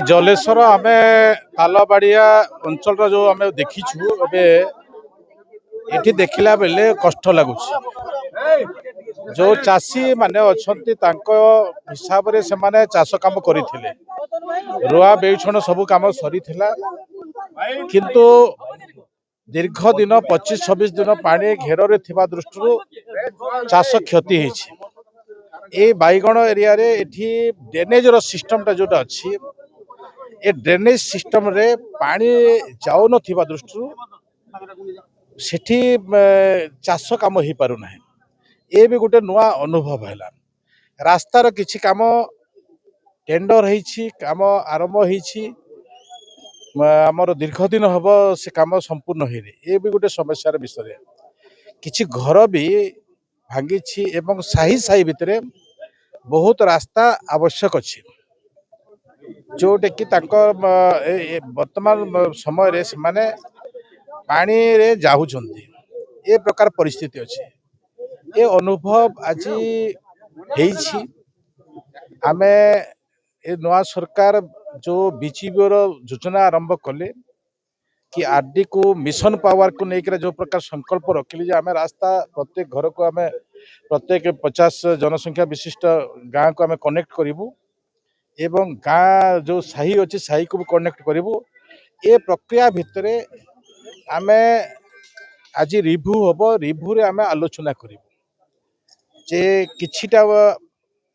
जलेश्वर आम तालबाड़िया अंचल जो आम देखीछु ये देखला बेले कष्ट लगुच जो चाषी माने अच्छी हिसाब से से चाष कम करते रुआ बेउछण सब कम सरी किंतु दीर्घ दिन 25-26 दिन पानी घेर दृष्टि चाष क्षति होती बैगण एरिया रे एठी ड्रेनेज सिस्टम जोटा अच्छी ए ड्रेनेज सिस्टम रे पानी जाऊ न दृष्टि सेठी चाष काम हो पारुना ये भी गोटे नुआ अनुभव है रास्तार किछि काम टेंडर होइछि काम आरंभ होइछि आमर दीर्घ दिन हम से काम संपूर्ण होने ये भी गोटे समस्यार विषय किछि घर भी भांगी एवं साही साही भितर बहुत रास्ता आवश्यक अच्छी जोटे कि वर्तमान समय से माने पानी रे जाहुचंती ए प्रकार परिस्थिति अच्छी ये अनुभव आज होइछि आमे ए नवा सरकार जो बीजीपी योजना आरंभ कले कि आरडी को मिशन पावर को लेकर जो प्रकार संकल्प रखिले आम रास्ता प्रत्येक घर को आम प्रत्येक 50 जनसंख्या विशिष्ट गाँ को आम कनेक्ट करूँ एवं गाँ जो साही अच्छी साही को भी कनेक्ट करूँ ये प्रक्रिया भितर आम आज रिव्यू हम रिव्यू रे आम आलोचना करूँ जे किछिटा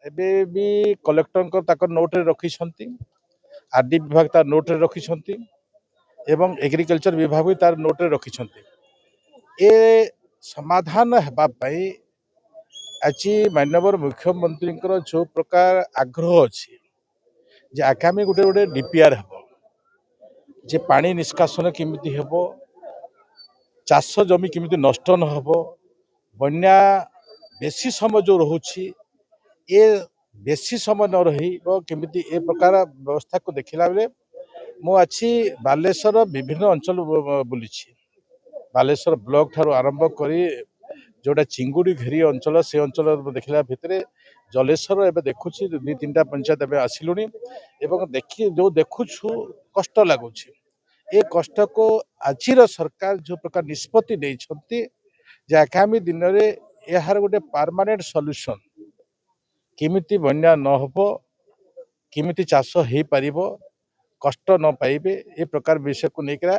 एबे भी कलेक्टर नोट रे रखी आरडी विभाग तार नोट रे रखी एवं एग्रीकल्चर विभाग भी तार नोट रे रखी ए समाधान हेबाई आज माननीय मुख्यमंत्री जो प्रकार आग्रह अच्छी जे आगामी गोटे गोटे डीपीआर हम जे पानी निष्कासन केमिति हेबो चाष जमी केमिति नष्ट न हेबो बन्या बेसी समय जो रोची ये बेसी समय न रही केमिति ए प्रकार व्यवस्था को देखला बेले मु अच्छी बालेश्वर विभिन्न अंचल बुली बालेश्वर ब्लॉक ठारू आरंभ करी जोटा चिंगुड़ी घेरी अंचल से अंचल देखला भितर जलेश्वर एवं देखुची 2-3टा पंचायत एवं आसिलुनी एवं देखी जो देखुछु कष्ट लगुच ये कष्ट को आज सरकार जो प्रकार निष्पत्ति नहीं आगामी दिन में यार गोटे परमानेंट सॉल्यूशन किमिति बन्या न हो किमिति चाष हो पार कष्ट न पाइबे ये प्रकार विषय को लेकर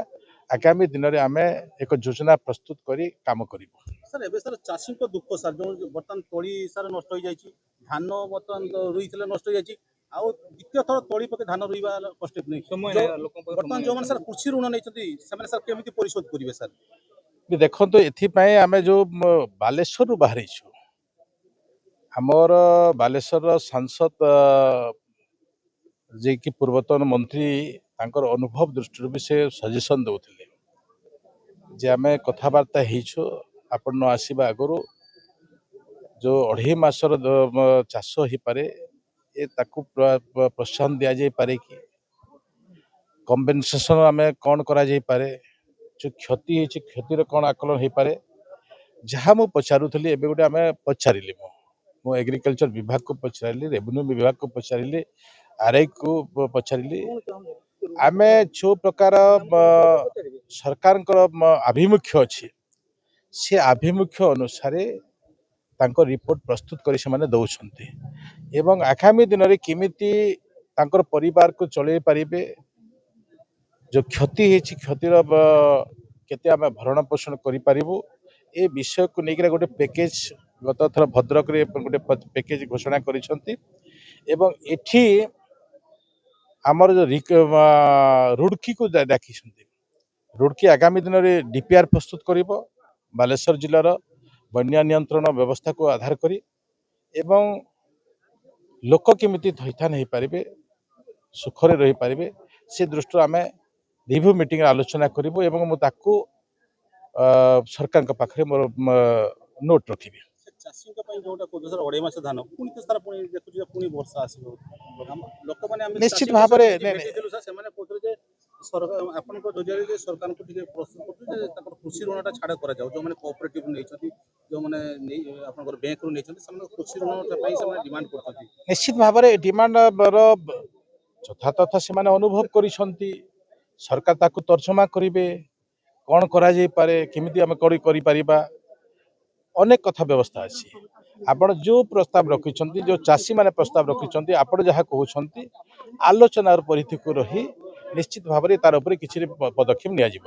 आगामी दिन में आम एक योजना प्रस्तुत करी काम करिबो। सर एबे सर चाषी को दुख सर जो बर्तमान तोड़ी सर नष्ट हो जाइए धान बर्तमान रुई नष्ट हो जाइए आउ द्वितीय थर तोड़ी पके धान रुइबा कष्ट नहीं बर्तमान जो सर कृषि ऋण नहीं सर केमिति परिशोध करेंगे सर देखो एथिपाई आम जो बालेश्वर बाहरी आमर बालेश्वर सांसद जे कि पूर्वतन मंत्री तांकर अनुभव दृष्टि भी से सजेशन दौले जे आम कथबार्ता हो आपण आसवा आगु जो 2.5 मासर चाष हो पारे ये ताकू प्रोत्साहन दि जाई पारे कि कम्पेनसेशन आम कौन करा जाई पारे जो क्षति होती क्षतिर कौन आकलन हो पारे जहाँ मु पचारूली एवं गोटे आम पचारि मु एग्रीकल्चर विभाग को पचारि रेवेन्यू विभाग को पचारि आरआई को पचारि आम जो प्रकार सरकार आभिमुख्य अच्छी से आभिमुख्य अनुसार तांकर रिपोर्ट प्रस्तुत कर से दौरान एवं आगामी दिन में किमिति तांकर परिवार को चलई पारे जो क्षति होती क्षतिर केते आम भरण पोषण करूँ ए विषय को लेकर गोटे पैकेज गत थर भद्रक रे गोटे पैकेज घोषणा करिसंती एवं एठी आमर जो रुड़की को डाकी रुड़की आगामी दिन में डीपीआर प्रस्तुत करिबो बालेश्वर जिलार बन्या नियंत्रण व्यवस्था को आधार करी एवं लोक केमिति थैथान हो पारे सुखरे रही पारे से दृष्टि आम रिव्यू मीटिंग आलोचना करूँ एवं मुझे सरकार पाखे मोर नोट रखी चाषी जोटा कहते सर 2.5 मास धान पुणी तो सर पुणी देखुचे पुणी वर्षा आसो लोक माने निश्चित भाव ସରକାର ଆପଣଙ୍କ ଯୋଜନାରେ ଯେ ସରକାରଙ୍କୁ ଟିକେ ପ୍ରସ୍ତୁତ କରୁଛୁ ଯେ ତାଙ୍କର କୃଷି ଋଣଟା ଛାଡ଼ କରାଯାଉ ଯେଉଁମାନେ କୋଅପରେଟିଭ୍ ନେଇଛନ୍ତି ଯେଉଁମାନେ ନେଇ ଆପଣଙ୍କର ବ୍ୟାଙ୍କରୁ ନେଇଛନ୍ତି ସେମାନେ କୃଷି ଋଣ ପାଇଁ ସେମାନେ ଡିମାଣ୍ଡ କରୁଛନ୍ତି। ନିଶ୍ଚିତ ଭାବରେ ଡିମାଣ୍ଡର ଯଥାତଥ ସେମାନେ ଅନୁଭବ କରିଛନ୍ତି ସରକାର ତାକୁ ତର୍ଜମା କରିବେ କ'ଣ କରାଯାଇପାରେ କେମିତି ଆମେ କରିପାରିବା ଅନେକ କଥା ବ୍ୟବସ୍ଥା ଅଛି ଆପଣ ଯେଉଁ ପ୍ରସ୍ତାବ ରଖିଛନ୍ତି ଯେଉଁ ଚାଷୀମାନେ ପ୍ରସ୍ତାବ ରଖିଛନ୍ତି ଆପଣ ଯାହା କହୁଛନ୍ତି ଆଲୋଚନାର ପରିଧିକୁ ରହି ନିଶ୍ଚିତ ଭାବରେ ତାର ଉପରେ କିଛି ପଦକ୍ଷେପ ନିଆଯିବ।